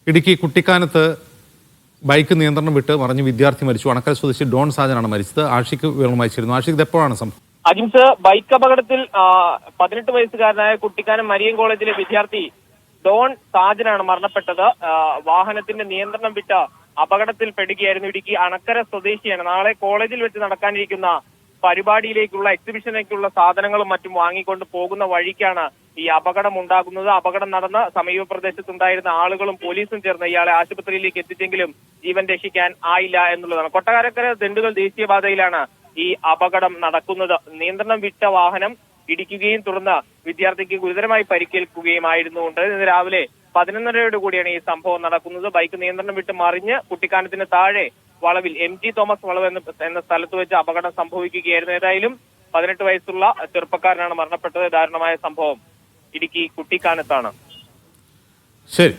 Idukki കുട്ടിക്കാനത്ത് bike നിയന്ത്രണം വിട്ട് മറിഞ്ഞ് വിദ്യാർത്ഥി മരിച്ചു. അണക്കര സ്വദേശി ഡോൺ സാജനാണ് മരിച്ചത്. ആഷിഖ് വിവരമയച്ചിരുന്നു. ആഷിഖ്, ഇത് എപ്പോഴാണ് സംഭവം? അജിംസ്, ബൈക്ക് അപകടത്തിൽ 18 വയസ്സുകാരനായ കുട്ടിക്കാനം മരിയൻ കോളേജിലെ വിദ്യാർത്ഥി ഡോൺ സാജനാണ് മരണപ്പെട്ടത്. വാഹനത്തിന്റെ നിയന്ത്രണം വിട്ട അപകടത്തിൽ പെടുകയായിരുന്നു. ഇടുക്കി അണക്കര സ്വദേശിയാണ്. നാളെ കോളേജിൽ വെച്ച് നടക്കാനിരിക്കുന്ന പരിപാടിയിലേക്കുള്ള എക്സിബിഷനിലേക്കുള്ള സാധനങ്ങളും മറ്റും വാങ്ങിക്കൊണ്ട് പോകുന്ന വഴിക്കാണ് ഈ അപകടം ഉണ്ടാകുന്നത്. അപകടം നടന്ന സമീപ പ്രദേശത്തുണ്ടായിരുന്ന ആളുകളും പോലീസും ചേർന്ന് ഇയാളെ ആശുപത്രിയിലേക്ക് എത്തിച്ചെങ്കിലും ജീവൻ രക്ഷിക്കാൻ ആയില്ല എന്നുള്ളതാണ്. കൊട്ടാരക്കര ദിണ്ടുഗൽ ദേശീയപാതയിലാണ് ഈ അപകടം നടക്കുന്നത്. നിയന്ത്രണം വിട്ട വാഹനം ഇടിക്കുകയും തുടർന്ന് വിദ്യാർത്ഥിക്ക് ഗുരുതരമായി പരിക്കേൽക്കുകയുമായിരുന്നു. ഇന്ന് രാവിലെ 11:30 കൂടിയാണ് ഈ സംഭവം നടക്കുന്നത്. ബൈക്ക് നിയന്ത്രണം വിട്ട് മറിഞ്ഞ് കുട്ടിക്കാനത്തിന് താഴെ വളവിൽ MG തോമസ് വളവ് എന്ന സ്ഥലത്ത് വെച്ച് അപകടം സംഭവിക്കുകയായിരുന്നു. ഏതായാലും 18 വയസ്സുള്ള ചെറുപ്പക്കാരനാണ് മരണപ്പെട്ടത്. ദാരുണമായ സംഭവം ഇടുക്കി കുട്ടിക്കാനത്താണ്. ശരി.